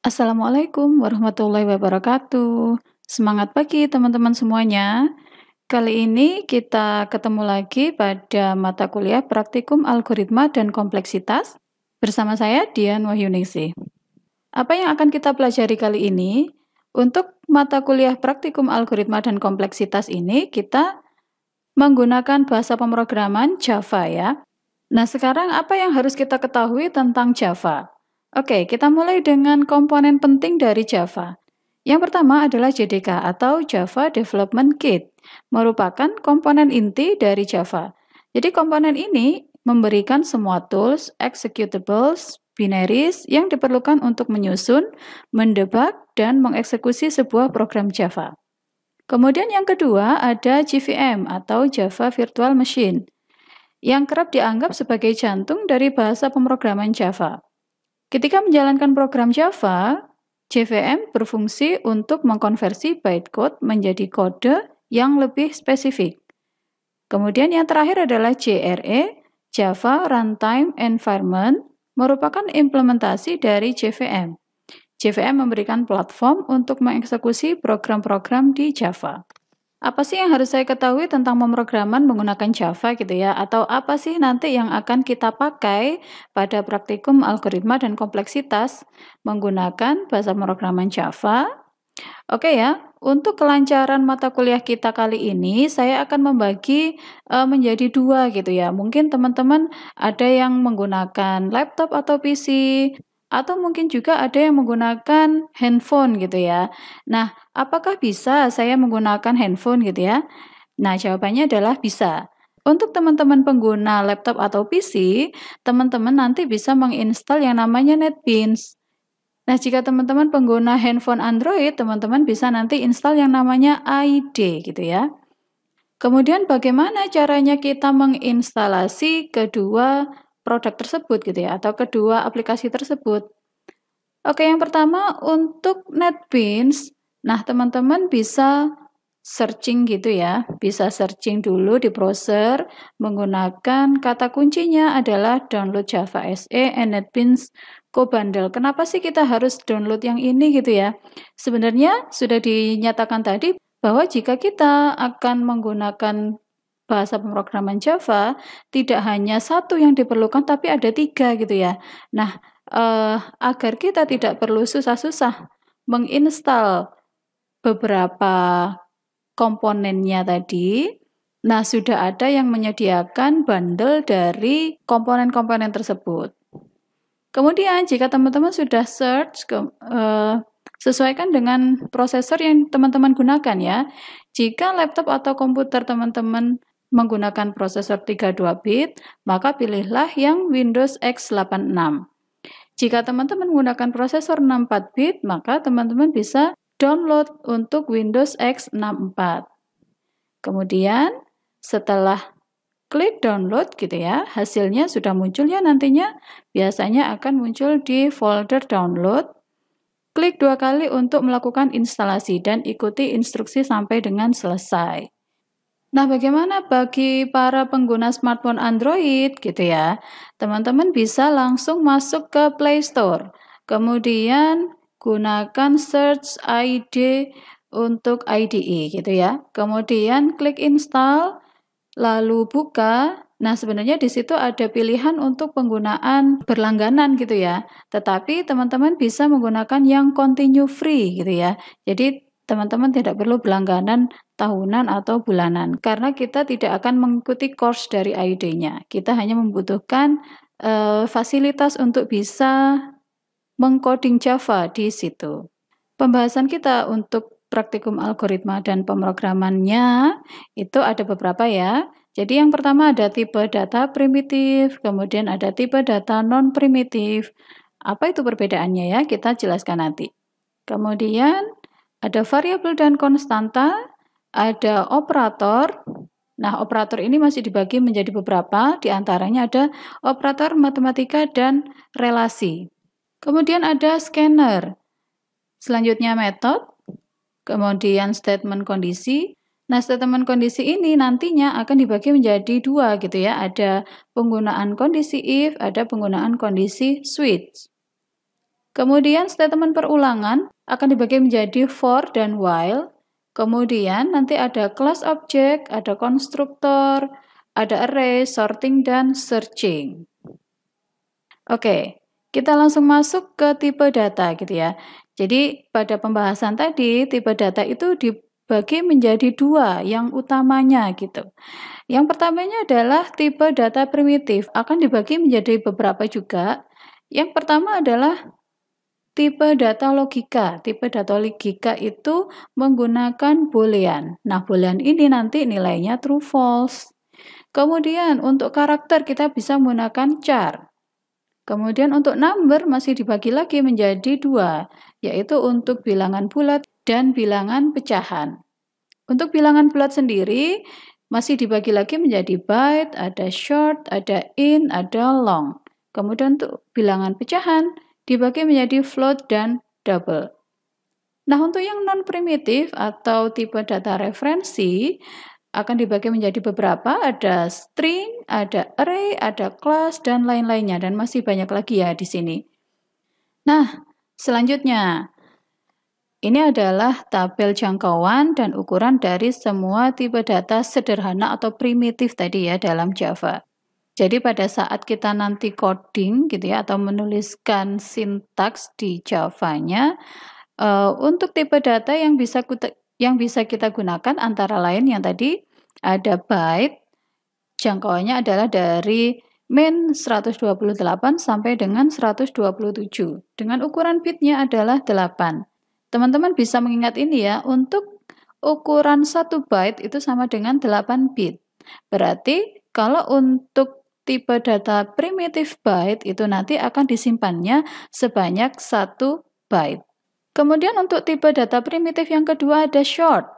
Assalamualaikum warahmatullahi wabarakatuh. Semangat pagi teman-teman semuanya. Kali ini kita ketemu lagi pada mata kuliah Praktikum Algoritma dan Kompleksitas bersama saya Dian Wahyuningsih. Apa yang akan kita pelajari kali ini? Untuk mata kuliah Praktikum Algoritma dan Kompleksitas ini kita menggunakan bahasa pemrograman Java ya. Nah, sekarang apa yang harus kita ketahui tentang Java? Oke, kita mulai dengan komponen penting dari Java. Yang pertama adalah JDK atau Java Development Kit, merupakan komponen inti dari Java. Jadi komponen ini memberikan semua tools, executables, binaries yang diperlukan untuk menyusun, mendebug, dan mengeksekusi sebuah program Java. Kemudian yang kedua ada JVM atau Java Virtual Machine, yang kerap dianggap sebagai jantung dari bahasa pemrograman Java. Ketika menjalankan program Java, JVM berfungsi untuk mengkonversi bytecode menjadi kode yang lebih spesifik. Kemudian yang terakhir adalah JRE, Java Runtime Environment, merupakan implementasi dari JVM. JVM memberikan platform untuk mengeksekusi program-program di Java. Apa sih yang harus saya ketahui tentang pemrograman menggunakan Java gitu ya? Atau apa sih nanti yang akan kita pakai pada praktikum algoritma dan kompleksitas menggunakan bahasa pemrograman Java? Oke ya, untuk kelancaran mata kuliah kita kali ini saya akan membagi menjadi dua gitu ya. Mungkin teman-teman ada yang menggunakan laptop atau PC, atau mungkin juga ada yang menggunakan handphone gitu ya. Nah, apakah bisa saya menggunakan handphone gitu ya? Nah, jawabannya adalah bisa. Untuk teman-teman pengguna laptop atau PC, teman-teman nanti bisa menginstal yang namanya NetBeans. Nah, jika teman-teman pengguna handphone Android, teman-teman bisa nanti install yang namanya ID gitu ya. Kemudian bagaimana caranya kita menginstalasi kedua produk tersebut gitu ya, atau kedua aplikasi tersebut? Oke, yang pertama untuk NetBeans, nah teman-teman bisa searching gitu ya, bisa searching dulu di browser menggunakan kata kuncinya adalah download Java SE and NetBeans Co-Bundle. Kenapa sih kita harus download yang ini gitu ya? Sebenarnya sudah dinyatakan tadi bahwa jika kita akan menggunakan bahasa pemrograman Java, tidak hanya satu yang diperlukan, tapi ada 3 gitu ya. Nah, agar kita tidak perlu susah-susah menginstal beberapa komponennya tadi, nah sudah ada yang menyediakan bundle dari komponen-komponen tersebut. Kemudian jika teman-teman sudah search, sesuaikan dengan prosesor yang teman-teman gunakan ya. Jika laptop atau komputer teman-teman menggunakan prosesor 32 bit, maka pilihlah yang Windows x86. Jika teman-teman menggunakan prosesor 64 bit, maka teman-teman bisa download untuk Windows x64. Kemudian setelah klik download gitu ya, hasilnya sudah muncul ya nantinya. Biasanya akan muncul di folder download. Klik 2 kali untuk melakukan instalasi dan ikuti instruksi sampai dengan selesai. Nah, bagaimana bagi para pengguna smartphone Android gitu ya? Teman-teman bisa langsung masuk ke Play Store. Kemudian gunakan search ID untuk IDE gitu ya. Kemudian klik install, lalu buka. Nah, sebenarnya di situ ada pilihan untuk penggunaan berlangganan gitu ya. Tetapi teman-teman bisa menggunakan yang continue free gitu ya. Jadi teman-teman tidak perlu berlangganan tahunan atau bulanan karena kita tidak akan mengikuti course dari ID-nya. Kita hanya membutuhkan fasilitas untuk bisa mengcoding Java di situ. Pembahasan kita untuk praktikum algoritma dan pemrogramannya itu ada beberapa ya. Jadi yang pertama ada tipe data primitif, kemudian ada tipe data non-primitif. Apa itu perbedaannya ya? Kita jelaskan nanti. Kemudian ada variabel dan konstanta, ada operator. Nah, operator ini masih dibagi menjadi beberapa, di antaranya ada operator matematika dan relasi. Kemudian ada scanner. Selanjutnya metode, kemudian statement kondisi. Nah, statement kondisi ini nantinya akan dibagi menjadi 2 gitu ya. Ada penggunaan kondisi if, ada penggunaan kondisi switch. Kemudian statement perulangan akan dibagi menjadi for dan while. Kemudian nanti ada class object, ada konstruktor, ada array, sorting, dan searching. Oke, kita langsung masuk ke tipe data gitu ya. Jadi pada pembahasan tadi, tipe data itu dibagi menjadi dua yang utamanya gitu. Yang pertamanya adalah tipe data primitif, akan dibagi menjadi beberapa juga. Yang pertama adalah tipe data logika. Tipe data logika itu menggunakan boolean. Nah, boolean ini nanti nilainya true false. Kemudian untuk karakter kita bisa menggunakan char. Kemudian untuk number masih dibagi lagi menjadi dua, yaitu untuk bilangan bulat dan bilangan pecahan. Untuk bilangan bulat sendiri masih dibagi lagi menjadi byte, ada short, ada int, ada long. Kemudian untuk bilangan pecahan dibagi menjadi float dan double. Nah, untuk yang non-primitif atau tipe data referensi akan dibagi menjadi beberapa, ada string, ada array, ada class, dan lain-lainnya, dan masih banyak lagi ya di sini. Nah, selanjutnya, ini adalah tabel jangkauan dan ukuran dari semua tipe data sederhana atau primitif tadi ya dalam Java. Jadi pada saat kita nanti coding gitu ya, atau menuliskan sintaks di Java-nya, untuk tipe data yang bisa kita gunakan antara lain yang tadi ada byte, jangkauannya adalah dari min 128 sampai dengan 127. Dengan ukuran bitnya adalah 8. Teman-teman bisa mengingat ini ya, untuk ukuran 1 byte itu sama dengan 8 bit. Berarti kalau untuk tipe data primitif byte itu nanti akan disimpannya sebanyak 1 byte. Kemudian untuk tipe data primitif yang kedua ada short.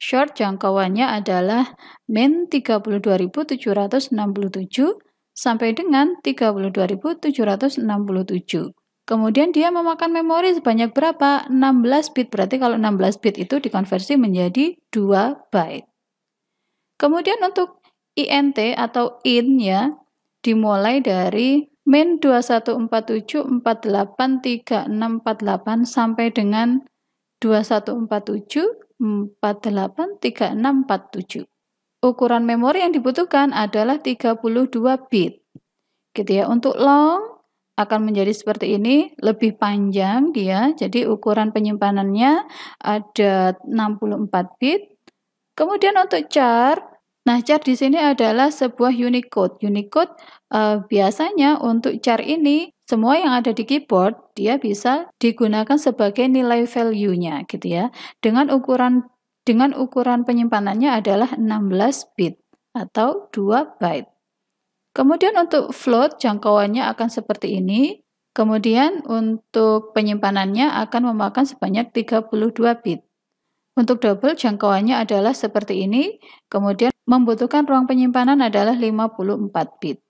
Short jangkauannya adalah min 32.767 sampai dengan 32.767. Kemudian dia memakan memori sebanyak berapa? 16 bit. Berarti kalau 16 bit itu dikonversi menjadi 2 byte. Kemudian untuk int atau int ya, dimulai dari min 2147483648 sampai dengan 2147483647. Ukuran memori yang dibutuhkan adalah 32 bit. Gitu ya. Untuk long akan menjadi seperti ini, lebih panjang dia. Jadi ukuran penyimpanannya ada 64 bit. Kemudian untuk char, nah, char di sini adalah sebuah Unicode. Unicode biasanya untuk char ini, semua yang ada di keyboard, dia bisa digunakan sebagai nilai value-nya gitu ya. Dengan ukuran penyimpanannya adalah 16 bit atau 2 byte. Kemudian untuk float, jangkauannya akan seperti ini. Kemudian untuk penyimpanannya akan memakan sebanyak 32 bit. Untuk double jangkauannya adalah seperti ini, kemudian membutuhkan ruang penyimpanan adalah 54 bit.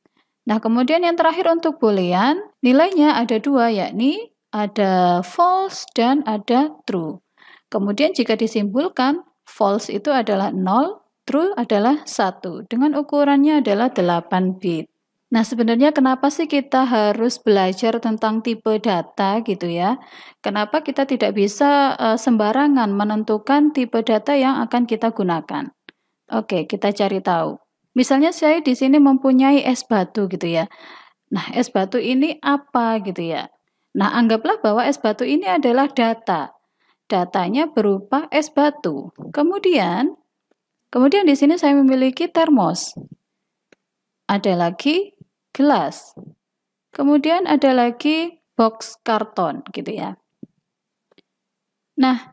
Nah, kemudian yang terakhir untuk boolean, nilainya ada dua, yakni ada false dan ada true. Kemudian jika disimpulkan, false itu adalah 0, true adalah 1, dengan ukurannya adalah 8 bit. Nah, sebenarnya kenapa sih kita harus belajar tentang tipe data gitu ya? Kenapa kita tidak bisa sembarangan menentukan tipe data yang akan kita gunakan? Oke, kita cari tahu. Misalnya saya di sini mempunyai es batu gitu ya. Nah, es batu ini apa gitu ya? Nah, anggaplah bahwa es batu ini adalah data. Datanya berupa es batu. Kemudian di sini saya memiliki termos. Ada lagi gelas. Kemudian ada lagi box karton gitu ya. Nah,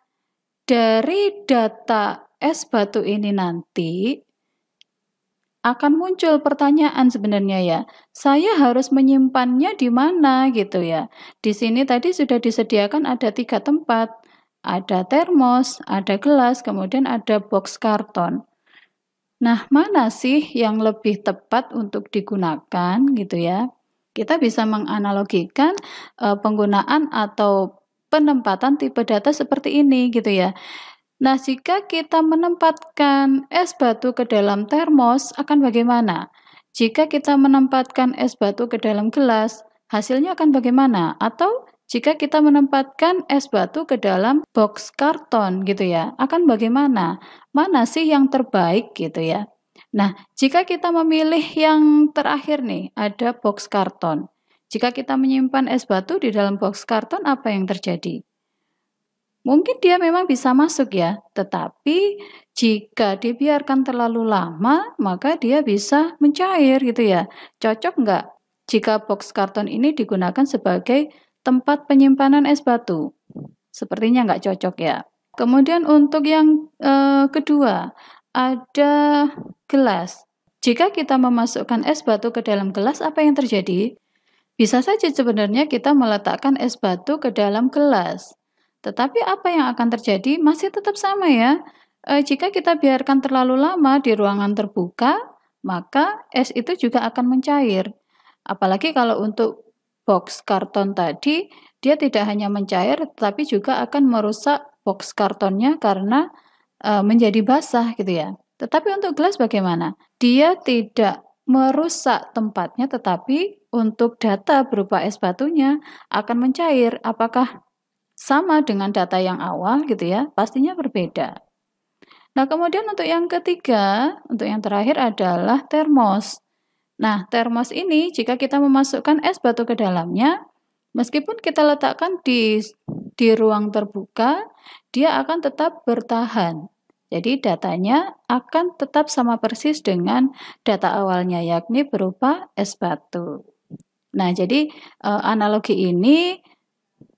dari data es batu ini nanti akan muncul pertanyaan sebenarnya ya. Saya harus menyimpannya di mana gitu ya. Di sini tadi sudah disediakan ada 3 tempat. Ada termos, ada gelas, kemudian ada box karton. Nah, mana sih yang lebih tepat untuk digunakan gitu ya? Kita bisa menganalogikan penggunaan atau penempatan tipe data seperti ini gitu ya. Nah, jika kita menempatkan es batu ke dalam termos akan bagaimana? Jika kita menempatkan es batu ke dalam gelas, hasilnya akan bagaimana? Atau jika kita menempatkan es batu ke dalam box karton gitu ya, akan bagaimana? Mana sih yang terbaik gitu ya? Nah, jika kita memilih yang terakhir nih, ada box karton. Jika kita menyimpan es batu di dalam box karton, apa yang terjadi? Mungkin dia memang bisa masuk ya, tetapi jika dibiarkan terlalu lama, maka dia bisa mencair gitu ya. Cocok nggak jika box karton ini digunakan sebagai tempat penyimpanan es batu? Sepertinya nggak cocok ya. Kemudian untuk yang kedua, ada gelas. Jika kita memasukkan es batu ke dalam gelas, apa yang terjadi? Bisa saja sebenarnya kita meletakkan es batu ke dalam gelas. Tetapi apa yang akan terjadi? Masih tetap sama ya. Jika kita biarkan terlalu lama di ruangan terbuka, maka es itu juga akan mencair. Apalagi kalau untuk box karton tadi, dia tidak hanya mencair, tetapi juga akan merusak box kartonnya karena menjadi basah gitu ya. Tetapi untuk gelas bagaimana? Dia tidak merusak tempatnya, tetapi untuk data berupa es batunya akan mencair. Apakah sama dengan data yang awal gitu ya? Pastinya berbeda. Nah, kemudian untuk yang ketiga, untuk yang terakhir adalah termos. Nah, termos ini jika kita memasukkan es batu ke dalamnya, meskipun kita letakkan di ruang terbuka, dia akan tetap bertahan. Jadi datanya akan tetap sama persis dengan data awalnya, yakni berupa es batu. Nah, jadi analogi ini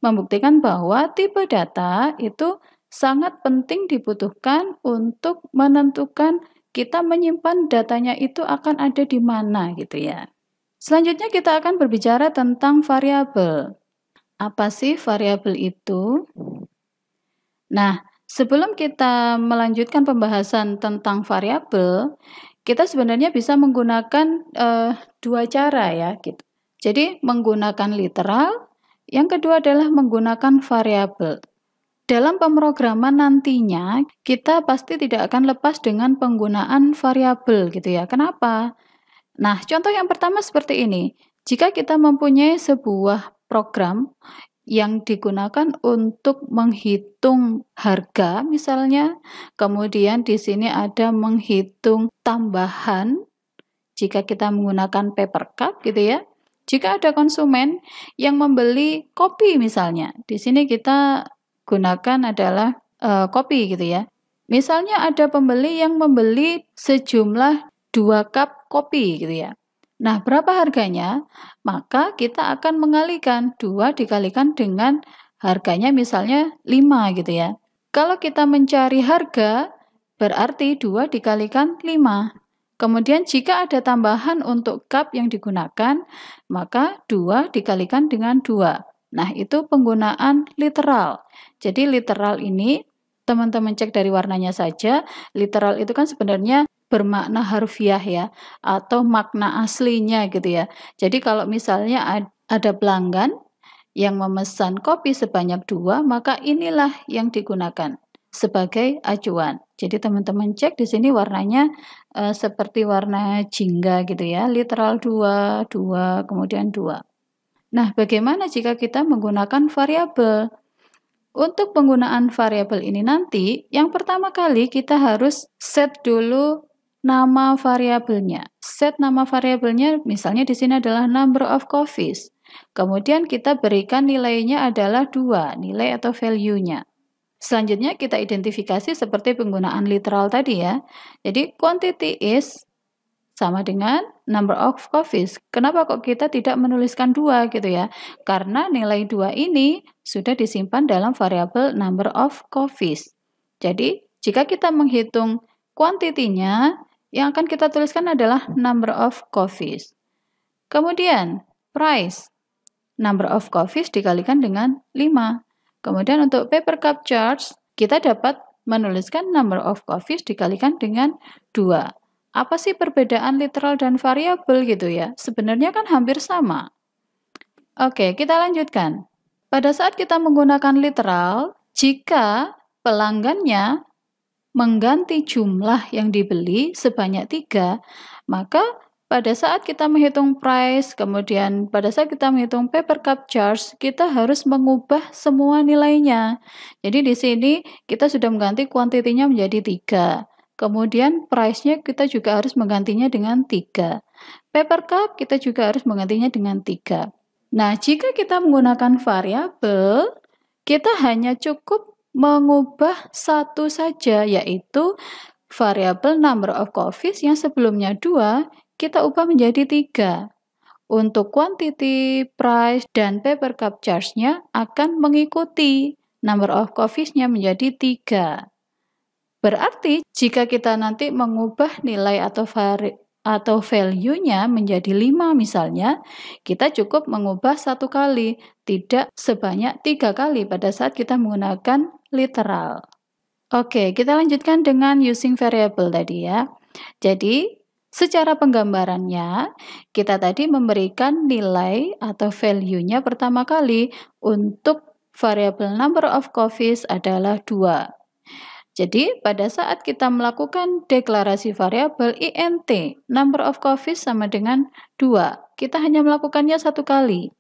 membuktikan bahwa tipe data itu sangat penting dibutuhkan untuk menentukan kita menyimpan datanya itu akan ada di mana gitu ya. Selanjutnya kita akan berbicara tentang variabel. Apa sih variabel itu? Nah, sebelum kita melanjutkan pembahasan tentang variabel, kita sebenarnya bisa menggunakan dua cara ya gitu. Jadi menggunakan literal, yang kedua adalah menggunakan variabel. Dalam pemrograman nantinya, kita pasti tidak akan lepas dengan penggunaan variabel gitu ya. Kenapa? Nah, contoh yang pertama seperti ini. Jika kita mempunyai sebuah program yang digunakan untuk menghitung harga misalnya, kemudian di sini ada menghitung tambahan jika kita menggunakan paper cup gitu ya. Jika ada konsumen yang membeli kopi misalnya, di sini kita gunakan adalah kopi gitu ya. Misalnya ada pembeli yang membeli sejumlah 2 cup kopi gitu ya. Nah, berapa harganya? Maka kita akan mengalihkan 2 dikalikan dengan harganya misalnya 5 gitu ya. Kalau kita mencari harga, berarti 2 dikalikan 5. Kemudian jika ada tambahan untuk cup yang digunakan, maka 2 dikalikan dengan 2. Nah, itu penggunaan literal. Jadi literal ini, teman-teman cek dari warnanya saja, literal itu kan sebenarnya bermakna harfiah ya, atau makna aslinya gitu ya. Jadi kalau misalnya ada pelanggan yang memesan kopi sebanyak 2, maka inilah yang digunakan sebagai acuan. Jadi teman-teman cek di sini warnanya seperti warna jingga gitu ya, literal 2, 2, kemudian 2. Nah, bagaimana jika kita menggunakan variabel? Untuk penggunaan variabel ini nanti, yang pertama kali kita harus set dulu nama variabelnya. Set nama variabelnya misalnya di sini adalah number of coffees. Kemudian kita berikan nilainya adalah 2, nilai atau value-nya. Selanjutnya kita identifikasi seperti penggunaan literal tadi ya. Jadi quantity is sama dengan number of coffees. Kenapa kok kita tidak menuliskan 2 gitu ya? Karena nilai 2 ini sudah disimpan dalam variabel number of coffees. Jadi jika kita menghitung kuantitinya, yang akan kita tuliskan adalah number of coffees. Kemudian price, number of coffees dikalikan dengan 5. Kemudian untuk paper cup charge, kita dapat menuliskan number of coffees dikalikan dengan 2. Apa sih perbedaan literal dan variabel gitu ya? Sebenarnya kan hampir sama. Oke, kita lanjutkan. Pada saat kita menggunakan literal, jika pelanggannya mengganti jumlah yang dibeli sebanyak 3, maka pada saat kita menghitung price, kemudian pada saat kita menghitung paper cup charge, kita harus mengubah semua nilainya. Jadi di sini kita sudah mengganti kuantitinya menjadi 3. Kemudian price-nya kita juga harus menggantinya dengan 3. Paper cup kita juga harus menggantinya dengan 3. Nah, jika kita menggunakan variabel, kita hanya cukup mengubah satu saja, yaitu variabel number of coffees yang sebelumnya 2, kita ubah menjadi 3. Untuk quantity, price, dan paper cup charge-nya akan mengikuti number of coffees-nya menjadi 3. Berarti jika kita nanti mengubah nilai atau value-nya menjadi 5 misalnya, kita cukup mengubah 1 kali, tidak sebanyak 3 kali pada saat kita menggunakan literal. Oke, kita lanjutkan dengan using variable tadi ya. Jadi, secara penggambarannya, kita tadi memberikan nilai atau value-nya pertama kali untuk variable number of coffees adalah 2. Jadi, pada saat kita melakukan deklarasi variabel int, number of coffees sama dengan 2. Kita hanya melakukannya 1 kali.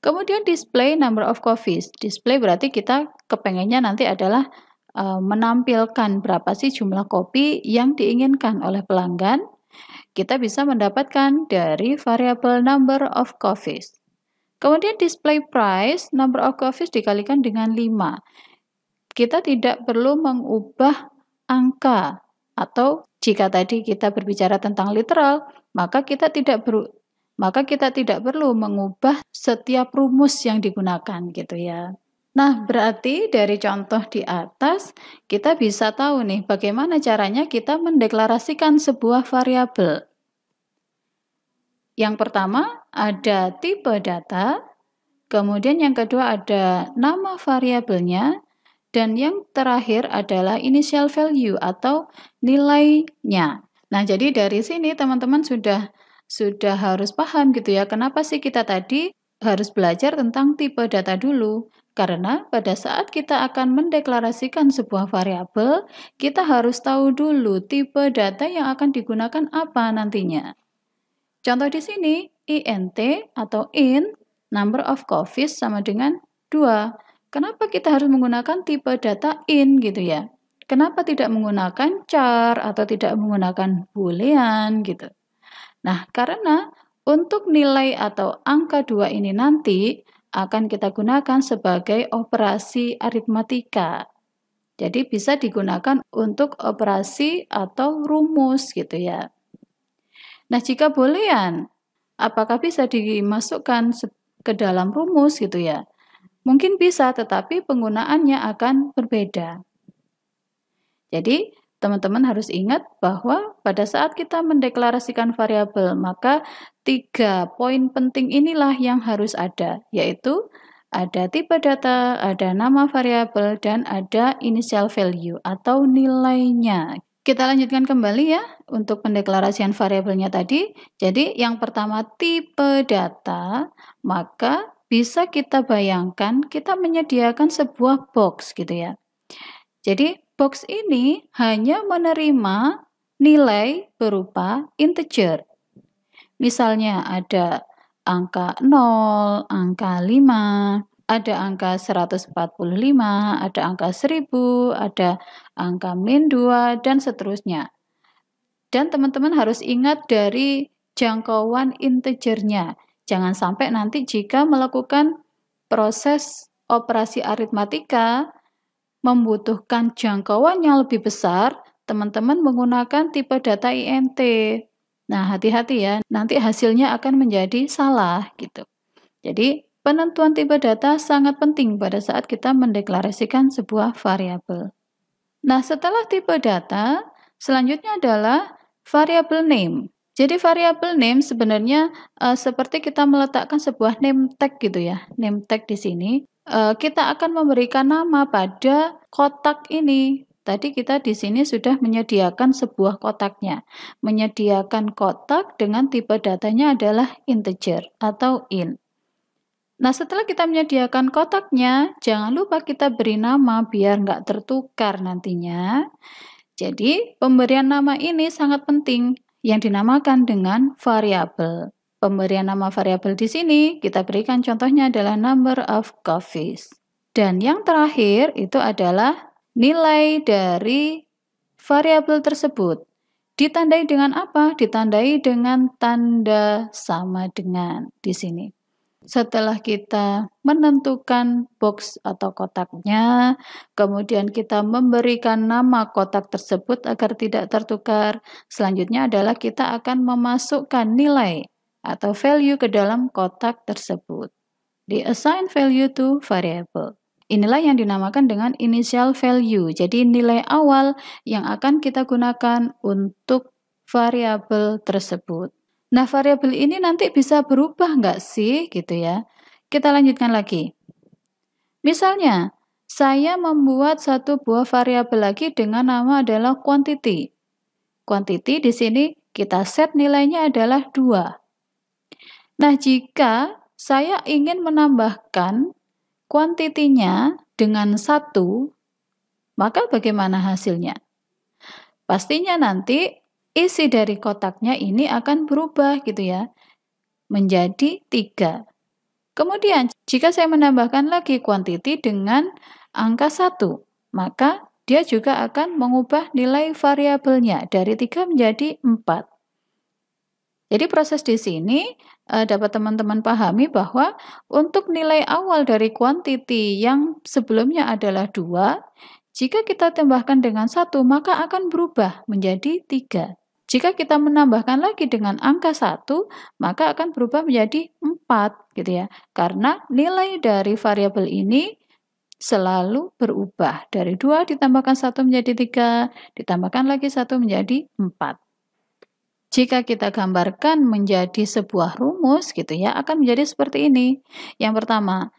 Kemudian display number of coffees. Display berarti kita kepengennya nanti adalah menampilkan berapa sih jumlah kopi yang diinginkan oleh pelanggan. Kita bisa mendapatkan dari variabel number of coffees. Kemudian display price, number of coffees dikalikan dengan 5. Kita tidak perlu mengubah angka, atau jika tadi kita berbicara tentang literal, maka kita tidak perlu mengubah setiap rumus yang digunakan gitu ya. Nah, berarti dari contoh di atas kita bisa tahu nih bagaimana caranya kita mendeklarasikan sebuah variabel. Yang pertama ada tipe data, kemudian yang kedua ada nama variabelnya, dan yang terakhir adalah initial value atau nilainya. Nah, jadi dari sini teman-teman sudah harus paham gitu ya, kenapa sih kita tadi harus belajar tentang tipe data dulu. Karena pada saat kita akan mendeklarasikan sebuah variabel, kita harus tahu dulu tipe data yang akan digunakan apa nantinya. Contoh di sini, int atau int, number of coffees sama dengan 2. Kenapa kita harus menggunakan tipe data int gitu ya? Kenapa tidak menggunakan char atau tidak menggunakan boolean gitu? Nah, karena untuk nilai atau angka 2 ini nanti akan kita gunakan sebagai operasi aritmatika. Jadi bisa digunakan untuk operasi atau rumus gitu ya. Nah, jika boolean, apakah bisa dimasukkan ke dalam rumus gitu ya? Mungkin bisa, tetapi penggunaannya akan berbeda. Jadi, teman-teman harus ingat bahwa pada saat kita mendeklarasikan variabel, maka 3 poin penting inilah yang harus ada, yaitu ada tipe data, ada nama variabel, dan ada initial value atau nilainya. Kita lanjutkan kembali ya untuk pendeklarasian variabelnya tadi. Jadi yang pertama tipe data, maka bisa kita bayangkan kita menyediakan sebuah box gitu ya. Jadi box ini hanya menerima nilai berupa integer. Misalnya ada angka 0, angka 5, ada angka 145, ada angka 1000, ada angka min 2, dan seterusnya. Dan teman-teman harus ingat dari jangkauan integernya. Jangan sampai nanti jika melakukan proses operasi aritmatika membutuhkan jangkauan yang lebih besar, teman-teman menggunakan tipe data int. Nah, hati-hati ya, nanti hasilnya akan menjadi salah gitu. Jadi, penentuan tipe data sangat penting pada saat kita mendeklarasikan sebuah variabel. Nah, setelah tipe data, selanjutnya adalah variable name. Jadi variable name sebenarnya seperti kita meletakkan sebuah name tag gitu ya. Name tag di sini kita akan memberikan nama pada kotak ini. Tadi kita di sini sudah menyediakan sebuah kotaknya. Menyediakan kotak dengan tipe datanya adalah integer atau int. Nah, setelah kita menyediakan kotaknya, jangan lupa kita beri nama biar nggak tertukar nantinya. Jadi, pemberian nama ini sangat penting. yang dinamakan dengan variabel. Pemberian nama variabel di sini kita berikan contohnya adalah number of coffees. Dan yang terakhir itu adalah nilai dari variabel tersebut. Ditandai dengan apa? Ditandai dengan tanda sama dengan di sini. Setelah kita menentukan box atau kotaknya, kemudian kita memberikan nama kotak tersebut agar tidak tertukar. Selanjutnya adalah kita akan memasukkan nilai atau value ke dalam kotak tersebut. Di assign value to variable. Inilah yang dinamakan dengan initial value. Jadi nilai awal yang akan kita gunakan untuk variabel tersebut. Nah, variabel ini nanti bisa berubah nggak sih, gitu ya. Kita lanjutkan lagi. Misalnya, saya membuat satu buah variabel lagi dengan nama adalah quantity. Quantity di sini kita set nilainya adalah 2. Nah, jika saya ingin menambahkan kuantitinya dengan 1, maka bagaimana hasilnya? Pastinya nanti isi dari kotaknya ini akan berubah gitu ya, menjadi 3. Kemudian, jika saya menambahkan lagi quantity dengan angka 1, maka dia juga akan mengubah nilai variabelnya dari 3 menjadi 4. Jadi proses di sini dapat teman-teman pahami bahwa untuk nilai awal dari quantity yang sebelumnya adalah 2, jika kita tambahkan dengan 1, maka akan berubah menjadi 3. Jika kita menambahkan lagi dengan angka 1, maka akan berubah menjadi 4, gitu ya. Karena nilai dari variabel ini selalu berubah. Dari 2 ditambahkan 1 menjadi 3, ditambahkan lagi 1 menjadi 4. Jika kita gambarkan menjadi sebuah rumus, gitu ya, akan menjadi seperti ini. Yang pertama,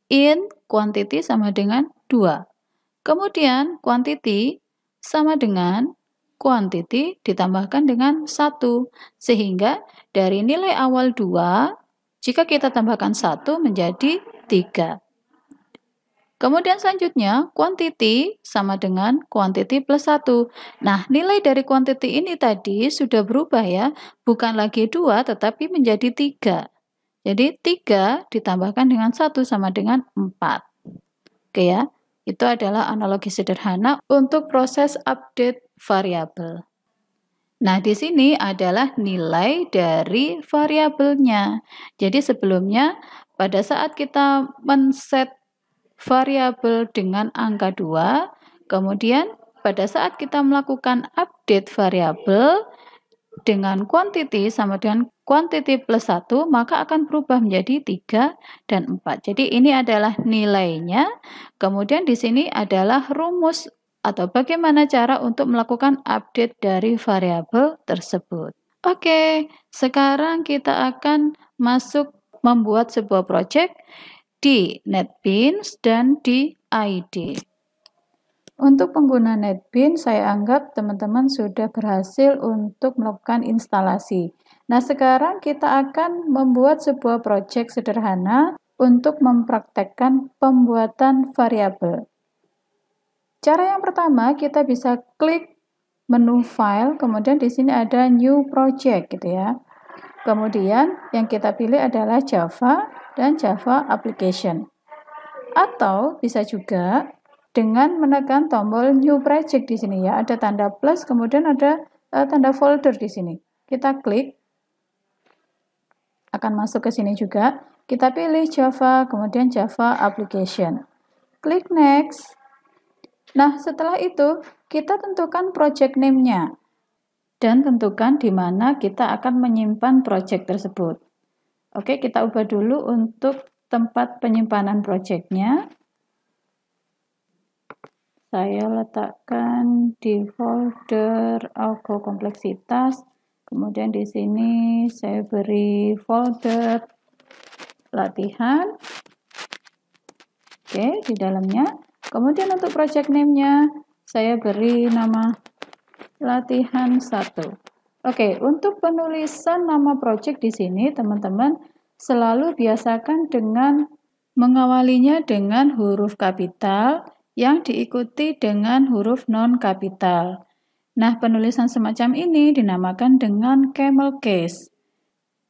in quantity sama dengan 2. Kemudian quantity sama dengan quantity ditambahkan dengan 1. Sehingga dari nilai awal 2, jika kita tambahkan 1 menjadi 3. Kemudian selanjutnya, quantity sama dengan quantity plus 1. Nah, nilai dari quantity ini tadi sudah berubah ya, bukan lagi 2 tetapi menjadi 3. Jadi 3 ditambahkan dengan 1 sama dengan 4. Oke ya. Itu adalah analogi sederhana untuk proses update variabel. Nah, di sini adalah nilai dari variabelnya. Jadi sebelumnya pada saat kita men-set variabel dengan angka 2, kemudian pada saat kita melakukan update variabel dengan quantity sama dengan quantity plus 1, maka akan berubah menjadi 3 dan 4. Jadi ini adalah nilainya. Kemudian di sini adalah rumus atau bagaimana cara untuk melakukan update dari variabel tersebut. Oke, sekarang kita akan masuk membuat sebuah project di NetBeans dan di IDE. Untuk pengguna NetBeans, saya anggap teman-teman sudah berhasil untuk melakukan instalasi. Nah, sekarang kita akan membuat sebuah project sederhana untuk mempraktekkan pembuatan variabel. Cara yang pertama, kita bisa klik menu file, kemudian di sini ada new project gitu ya. Kemudian yang kita pilih adalah Java dan Java application. Atau bisa juga dengan menekan tombol new project di sini ya, ada tanda plus kemudian ada tanda folder di sini. Kita klik, akan masuk ke sini juga. Kita pilih Java, kemudian Java application. Klik next. Nah, setelah itu kita tentukan project name-nya dan tentukan di mana kita akan menyimpan project tersebut. Oke, kita ubah dulu untuk tempat penyimpanan project-nya. Saya letakkan di folder algo kompleksitas. Kemudian di sini saya beri folder latihan. Oke, di dalamnya. Kemudian untuk project name-nya saya beri nama latihan 1. Oke, untuk penulisan nama project di sini teman-teman selalu biasakan dengan mengawalinya dengan huruf kapital yang diikuti dengan huruf non-kapital. Nah, penulisan semacam ini dinamakan dengan camel case.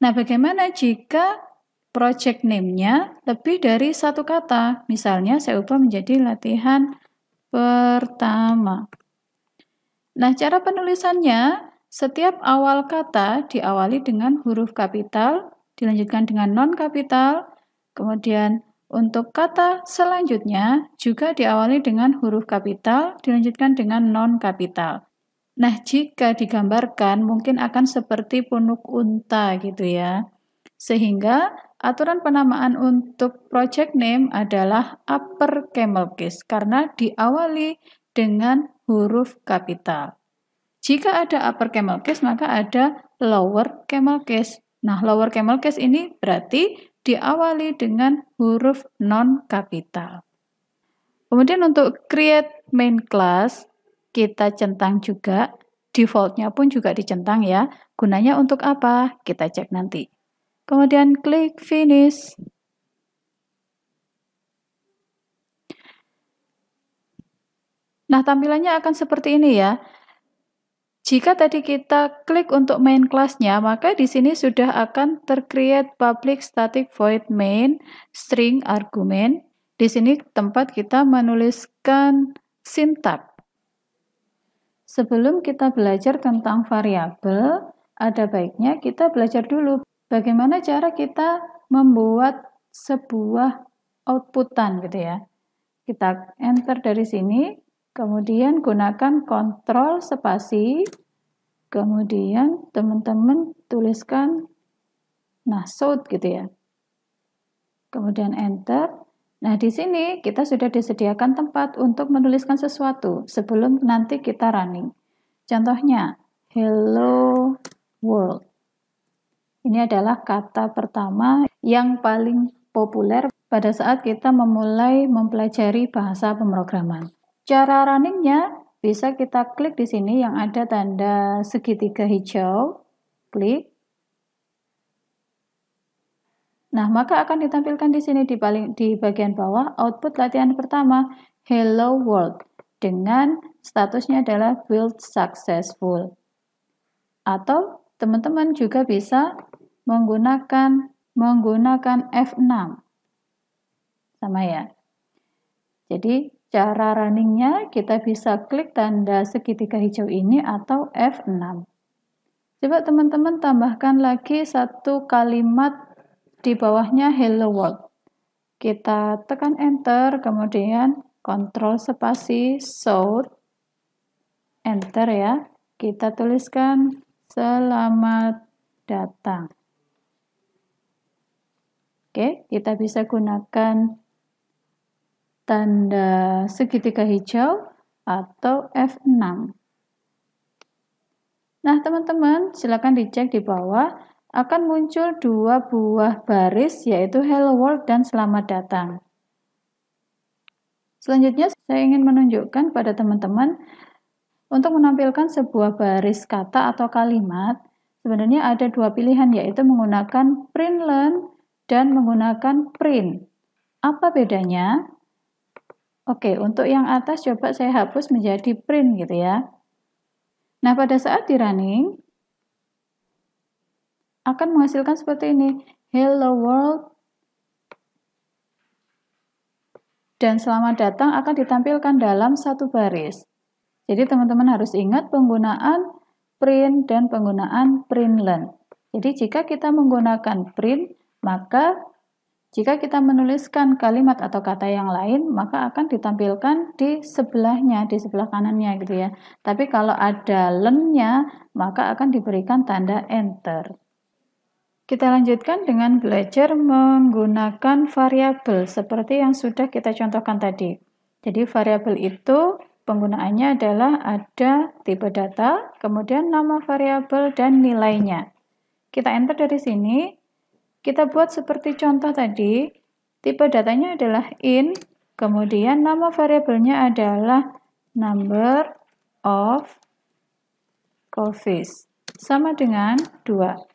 Nah, bagaimana jika project name-nya lebih dari satu kata? Misalnya, saya ubah menjadi latihan pertama. Nah, cara penulisannya, setiap awal kata diawali dengan huruf kapital, dilanjutkan dengan non-kapital, kemudian untuk kata selanjutnya juga diawali dengan huruf kapital, dilanjutkan dengan non-kapital. Nah, jika digambarkan mungkin akan seperti punuk unta gitu ya. Sehingga aturan penamaan untuk project name adalah upper camel case karena diawali dengan huruf kapital. Jika ada upper camel case, maka ada lower camel case. Nah, lower camel case ini berarti diawali dengan huruf non-kapital. Kemudian untuk create main class, kita centang juga, defaultnya pun juga dicentang ya. Gunanya untuk apa? Kita cek nanti. Kemudian klik finish. Nah, tampilannya akan seperti ini ya. Jika tadi kita klik untuk main class-nya, maka di sini sudah akan tercreate public static void main string argument. Di sini tempat kita menuliskan syntax. Sebelum kita belajar tentang variabel, ada baiknya kita belajar dulu bagaimana cara kita membuat sebuah outputan gitu ya. Kita enter dari sini, kemudian gunakan kontrol spasi, kemudian teman-teman tuliskan shout gitu ya. Kemudian enter. Nah, di sini kita sudah disediakan tempat untuk menuliskan sesuatu sebelum nanti kita running. Contohnya, hello world. Ini adalah kata pertama yang paling populer pada saat kita memulai mempelajari bahasa pemrograman. Cara runningnya bisa kita klik di sini yang ada tanda segitiga hijau. Klik. Nah, maka akan ditampilkan di sini di bagian bawah output latihan pertama, hello world, dengan statusnya adalah build successful. Atau teman-teman juga bisa menggunakan F6. Sama ya. Jadi, cara runningnya kita bisa klik tanda segitiga hijau ini atau F6. Coba teman-teman tambahkan lagi satu kalimat di bawahnya hello world. Kita tekan enter, kemudian kontrol spasi, shout, enter ya. Kita tuliskan selamat datang. Oke, kita bisa gunakan tanda segitiga hijau atau F6. Nah, teman-teman, silakan dicek di bawah. Akan muncul dua buah baris, yaitu hello world dan selamat datang. Selanjutnya, saya ingin menunjukkan pada teman-teman untuk menampilkan sebuah baris kata atau kalimat, sebenarnya ada dua pilihan, yaitu menggunakan println dan menggunakan print. Apa bedanya? Oke, untuk yang atas coba saya hapus menjadi print gitu ya. Nah, pada saat di running, akan menghasilkan seperti ini, hello world, dan selamat datang akan ditampilkan dalam satu baris. Jadi teman-teman harus ingat penggunaan print dan penggunaan println. Jadi jika kita menggunakan print, maka jika kita menuliskan kalimat atau kata yang lain, maka akan ditampilkan di sebelahnya, di sebelah kanannya gitu ya. Tapi kalau ada len-nya, maka akan diberikan tanda enter. Kita lanjutkan dengan belajar menggunakan variabel seperti yang sudah kita contohkan tadi. Jadi variabel itu penggunaannya adalah ada tipe data, kemudian nama variabel dan nilainya. Kita enter dari sini, kita buat seperti contoh tadi, tipe datanya adalah int, kemudian nama variabelnya adalah number of coffees, sama dengan 2.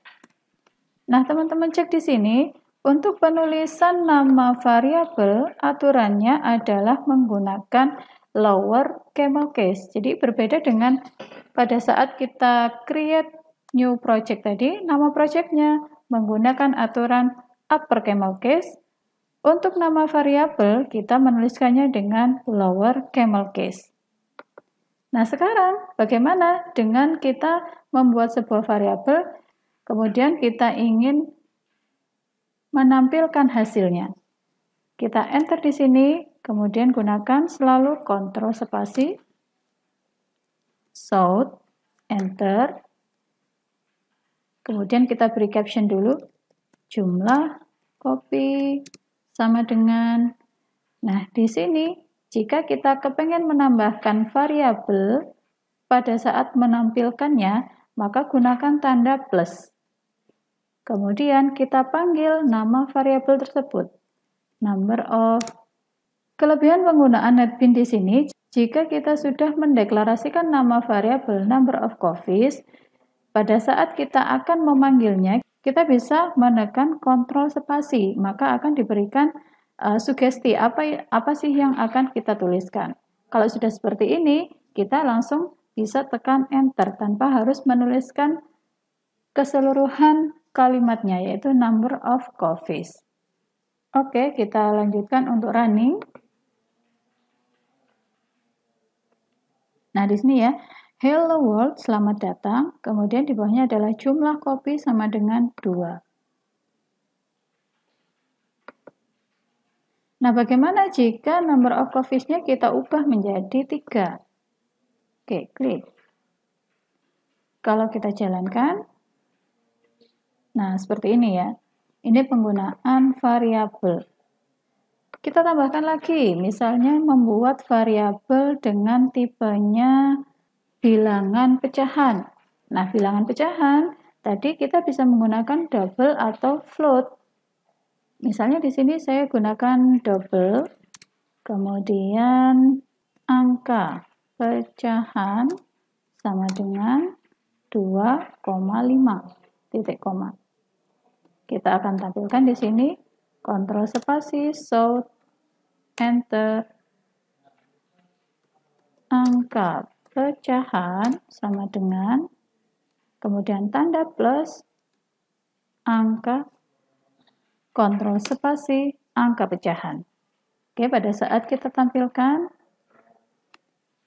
Nah, teman-teman cek di sini, untuk penulisan nama variabel, aturannya adalah menggunakan lower camel case. Jadi berbeda dengan pada saat kita create new project tadi, nama projectnya menggunakan aturan upper camel case. Untuk nama variabel, kita menuliskannya dengan lower camel case. Nah, sekarang bagaimana dengan kita membuat sebuah variabel, kemudian kita ingin menampilkan hasilnya. Kita enter di sini, kemudian gunakan selalu Ctrl spasi, sort, enter. Kemudian kita beri caption dulu, jumlah copy sama dengan. Nah, di sini jika kita kepengen menambahkan variabel pada saat menampilkannya, maka gunakan tanda plus. Kemudian kita panggil nama variabel tersebut, number of. Kelebihan penggunaan NetBeans di sini, jika kita sudah mendeklarasikan nama variabel number of coffees, pada saat kita akan memanggilnya, kita bisa menekan Ctrl spasi, maka akan diberikan sugesti apa sih yang akan kita tuliskan. Kalau sudah seperti ini, kita langsung bisa tekan enter tanpa harus menuliskan keseluruhan kalimatnya, yaitu number of coffees. Oke, kita lanjutkan untuk running. Nah, di sini ya, hello world, selamat datang. Kemudian di bawahnya adalah jumlah kopi sama dengan 2. Nah, bagaimana jika number of coffees-nya kita ubah menjadi 3? Oke, klik. Kalau kita jalankan, nah seperti ini ya. Ini penggunaan variabel. Kita tambahkan lagi, misalnya membuat variabel dengan tipenya bilangan pecahan. Nah, bilangan pecahan, tadi kita bisa menggunakan double atau float. Misalnya di sini saya gunakan double, kemudian angka pecahan sama dengan 2,5 titik koma. Kita akan tampilkan di sini, Ctrl spasi, sort, enter, angka pecahan sama dengan, kemudian tanda plus, angka, Ctrl spasi, angka pecahan. Oke, pada saat kita tampilkan,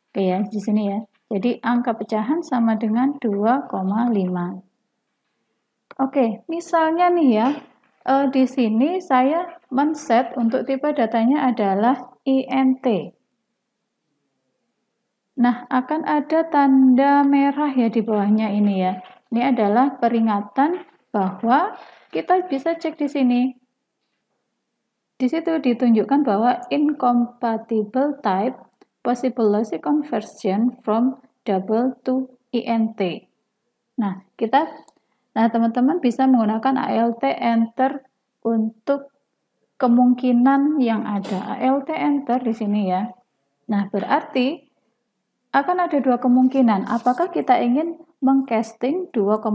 oke ya, di sini ya. Jadi angka pecahan sama dengan 2,5. Oke, misalnya nih ya, di sini saya men-set untuk tipe datanya adalah INT. Nah, akan ada tanda merah ya di bawahnya ini ya. Ini adalah peringatan bahwa kita bisa cek di sini. Di situ ditunjukkan bahwa incompatible type, possible logic conversion from double to INT. Nah, teman-teman bisa menggunakan ALT enter untuk kemungkinan yang ada. ALT enter di sini ya. Nah, berarti akan ada dua kemungkinan. Apakah kita ingin mengcasting 2,5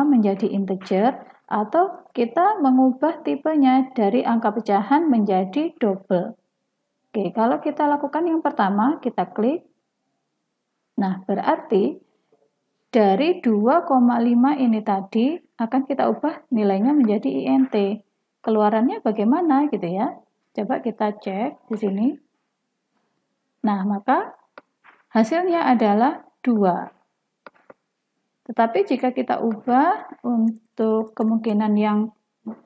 menjadi integer atau kita mengubah tipenya dari angka pecahan menjadi double. Oke, kalau kita lakukan yang pertama, kita klik. Nah, berarti dari 2,5 ini tadi akan kita ubah nilainya menjadi INT. Keluarannya bagaimana gitu ya? Coba kita cek di sini. Nah, maka hasilnya adalah 2. Tetapi jika kita ubah untuk kemungkinan yang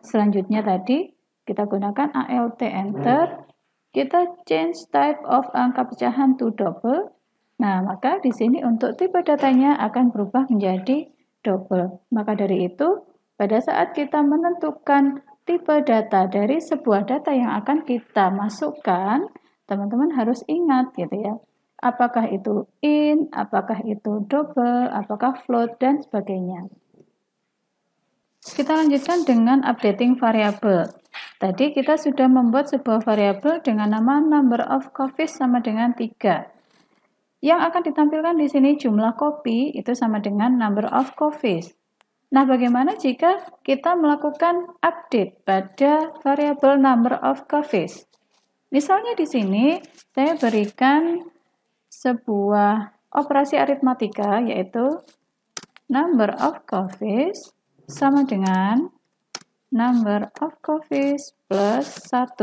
selanjutnya tadi, kita gunakan ALT enter, kita change type of angka pecahan to double. Nah, maka di sini untuk tipe datanya akan berubah menjadi double. Maka dari itu, pada saat kita menentukan tipe data dari sebuah data yang akan kita masukkan, teman-teman harus ingat gitu ya. Apakah itu int, apakah itu double, apakah float, dan sebagainya. Kita lanjutkan dengan updating variabel. Tadi kita sudah membuat sebuah variabel dengan nama number of coffees sama dengan 3. Yang akan ditampilkan di sini jumlah kopi itu sama dengan number of coffees. Nah, bagaimana jika kita melakukan update pada variabel number of coffees? Misalnya di sini saya berikan sebuah operasi aritmatika, yaitu number of coffees sama dengan number of coffees plus 1.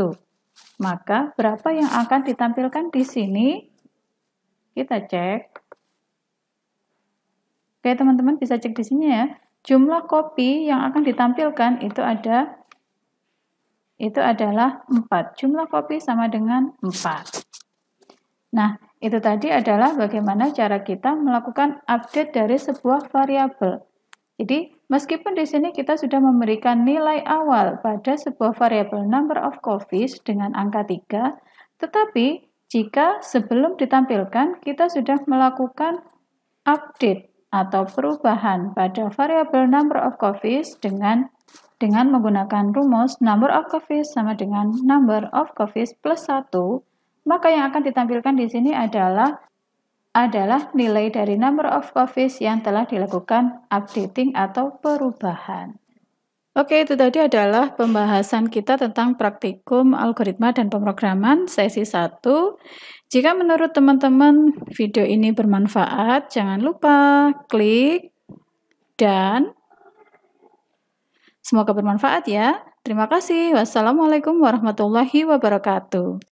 Maka berapa yang akan ditampilkan di sini? Kita cek. Oke, teman-teman bisa cek di sini ya. Jumlah kopi yang akan ditampilkan itu adalah 4. Jumlah kopi sama dengan 4. Nah, itu tadi adalah bagaimana cara kita melakukan update dari sebuah variabel. Jadi, meskipun di sini kita sudah memberikan nilai awal pada sebuah variabel number of coffees dengan angka 3, tetapi jika sebelum ditampilkan kita sudah melakukan update atau perubahan pada variabel number of coffees dengan menggunakan rumus number of coffees sama dengan number of coffees plus 1, maka yang akan ditampilkan di sini adalah nilai dari number of coffees yang telah dilakukan updating atau perubahan. Oke, itu tadi adalah pembahasan kita tentang praktikum algoritma dan pemrograman sesi 1. Jika menurut teman-teman video ini bermanfaat, jangan lupa klik dan semoga bermanfaat ya. Terima kasih. Wassalamualaikum warahmatullahi wabarakatuh.